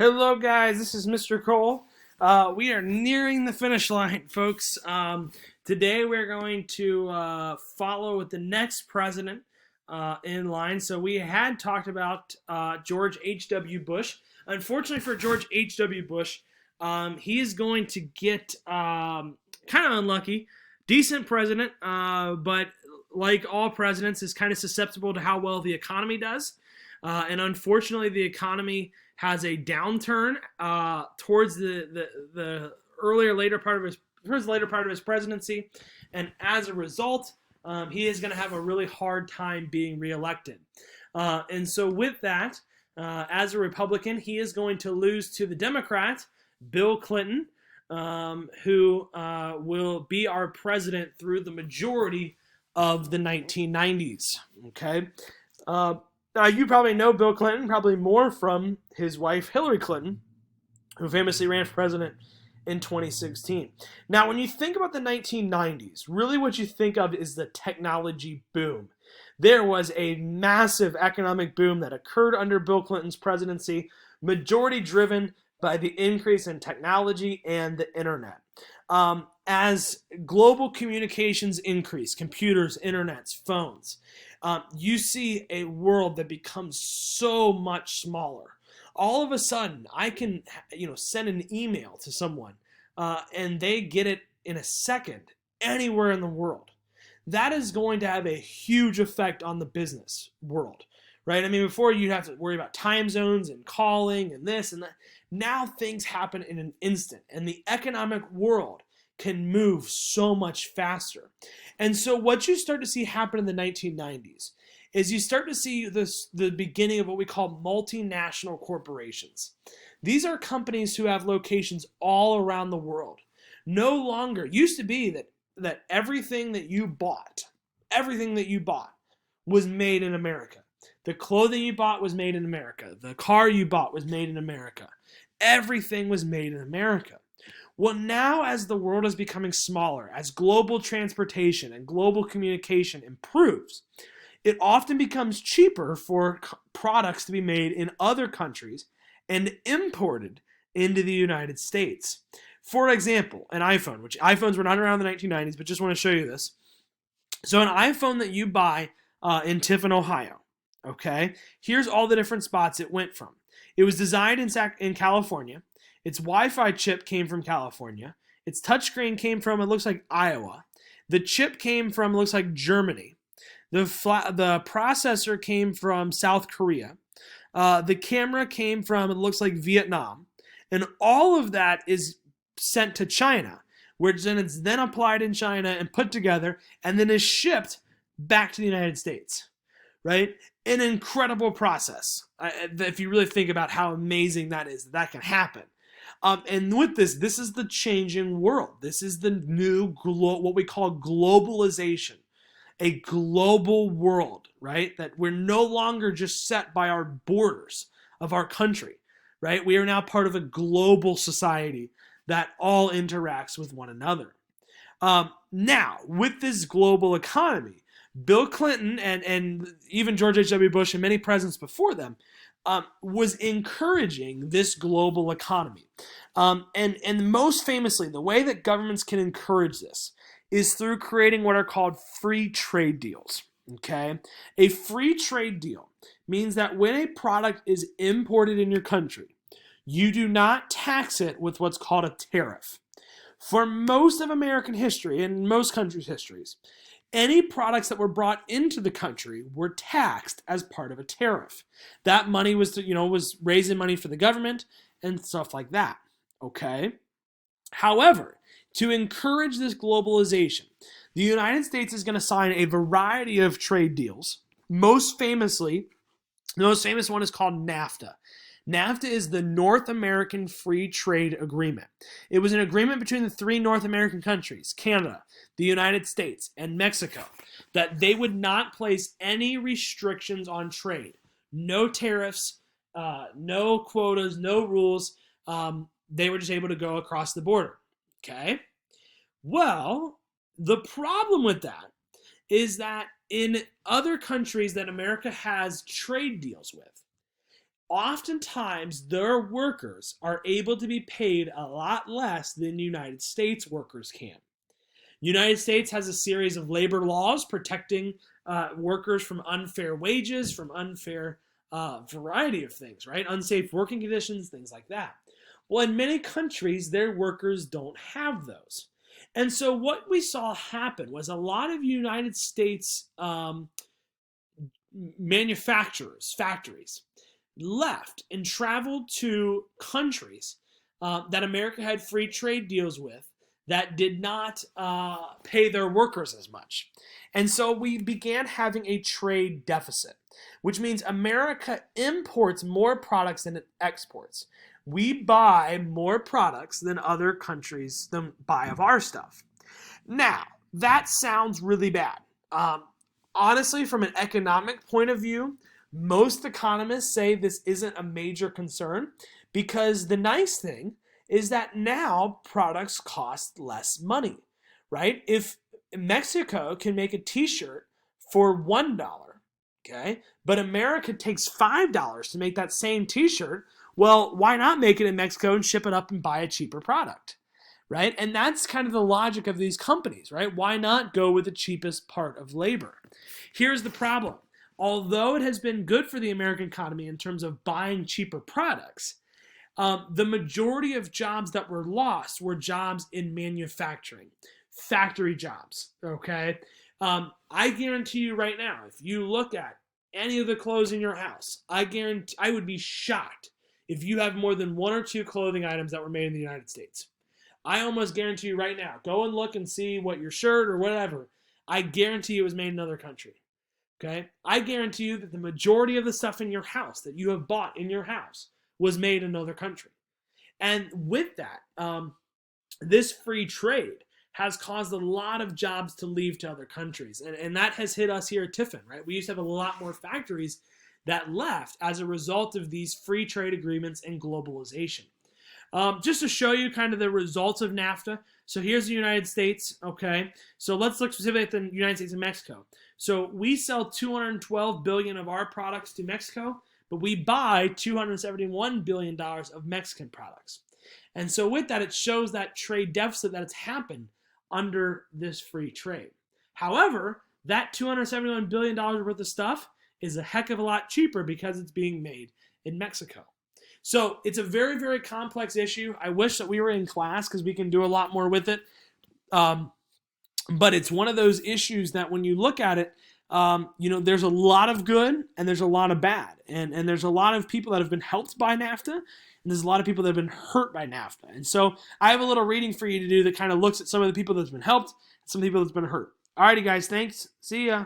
Hello, guys. This is Mr. Cole. We are nearing the finish line, folks. Today, we're going to follow with the next president in line. So, we had talked about George H.W. Bush. Unfortunately for George H.W. Bush, he is going to get kind of unlucky. Decent president, but like all presidents, is kind of susceptible to how well the economy does. And unfortunately, the economy has a downturn towards the later part of his presidency, and as a result, he is going to have a really hard time being reelected. And so, with that, as a Republican, he is going to lose to the Democrat, Bill Clinton, who will be our president through the majority of the 1990s. Okay. Now, you probably know Bill Clinton, probably more from his wife, Hillary Clinton, who famously ran for president in 2016. Now, when you think about the 1990s, really what you think of is the technology boom. There was a massive economic boom that occurred under Bill Clinton's presidency, majority driven by the increase in technology and the internet. As global communications increase, computers, internets, phones, you see a world that becomes so much smaller. All of a sudden, I can, send an email to someone, and they get it in a second anywhere in the world. That is going to have a huge effect on the business world, right? I mean, before you'd have to worry about time zones and calling and this and that. Now things happen in an instant, and the economic world can move so much faster. And so what you start to see happen in the 1990s is you start to see the beginning of what we call multinational corporations. These are companies who have locations all around the world. No longer, used to be that everything that you bought was made in America. The clothing you bought was made in America. The car you bought was made in America. Everything was made in America. Well, now as the world is becoming smaller, as global transportation and global communication improves, it often becomes cheaper for products to be made in other countries and imported into the United States. For example, an iPhone, which iPhones were not around in the 1990s, but just want to show you this. So an iPhone that you buy in Tiffin, Ohio, okay, here's all the different spots it went from. It was designed in California. Its Wi-Fi chip came from California. Its touchscreen came from, it looks like, Iowa. The chip came from, it looks like, Germany. The processor came from South Korea. The camera came from, it looks like, Vietnam. And all of that is sent to China, where it's then applied in China and put together and then is shipped back to the United States, right? An incredible process. If you really think about how amazing that is, that can happen. And with this is the changing world. This is the new, what we call globalization. A global world, right? That we're no longer just set by our borders of our country, right? We are now part of a global society that all interacts with one another. Now, with this global economy, Bill Clinton and even George H.W. Bush and many presidents before them was encouraging this global economy. And most famously, the way that governments can encourage this is through creating what are called free trade deals. Okay? A free trade deal means that when a product is imported in your country, you do not tax it with what's called a tariff. For most of American history and most countries' histories, any products that were brought into the country were taxed as part of a tariff. That money was raising money for the government and stuff like that. Okay? However, to encourage this globalization, the United States is going to sign a variety of trade deals. Most famously, the most famous one is called NAFTA. NAFTA is the North American Free Trade Agreement. It was an agreement between the three North American countries, Canada, the United States, and Mexico, that they would not place any restrictions on trade. No tariffs, no quotas, no rules. They were just able to go across the border. Okay? Well, the problem with that is that in other countries that America has trade deals with, oftentimes their workers are able to be paid a lot less than United States workers can. United States has a series of labor laws protecting workers from unfair wages, from unfair variety of things, right? Unsafe working conditions, things like that. Well, in many countries, their workers don't have those. And so what we saw happen was a lot of United States manufacturers, factories, left and traveled to countries that America had free trade deals with that did not pay their workers as much. And so we began having a trade deficit, which means America imports more products than it exports. We buy more products than other countries buy of our stuff. Now, that sounds really bad. Honestly, from an economic point of view, most economists say this isn't a major concern because the nice thing is that now products cost less money, right? If Mexico can make a t-shirt for $1, okay, but America takes $5 to make that same t-shirt, well, why not make it in Mexico and ship it up and buy a cheaper product, right? And that's kind of the logic of these companies, right? Why not go with the cheapest part of labor? Here's the problem. Although it has been good for the American economy in terms of buying cheaper products, the majority of jobs that were lost were jobs in manufacturing, factory jobs, okay? I guarantee you right now, if you look at any of the clothes in your house, I would be shocked if you have more than one or two clothing items that were made in the United States. I almost guarantee you right now, go and look and see what your shirt or whatever, I guarantee it was made in another country. Okay? I guarantee you that the majority of the stuff in your house that you have bought in your house was made in another country. And with that, this free trade has caused a lot of jobs to leave to other countries. And that has hit us here at Tiffin, right? We used to have a lot more factories that left as a result of these free trade agreements and globalization. Just to show you kind of the results of NAFTA. So here's the United States, okay? So let's look specifically at the United States and Mexico. So we sell $212 billion of our products to Mexico, but we buy $271 billion of Mexican products. And so with that, it shows that trade deficit that has happened under this free trade. However, that $271 billion worth of stuff is a heck of a lot cheaper because it's being made in Mexico. So it's a very, very complex issue. I wish that we were in class because we can do a lot more with it. But it's one of those issues that when you look at it, there's a lot of good and there's a lot of bad. And there's a lot of people that have been helped by NAFTA, and there's a lot of people that have been hurt by NAFTA. And so I have a little reading for you to do that kind of looks at some of the people that's been helped and some people that's been hurt. Alrighty, guys. Thanks. See ya.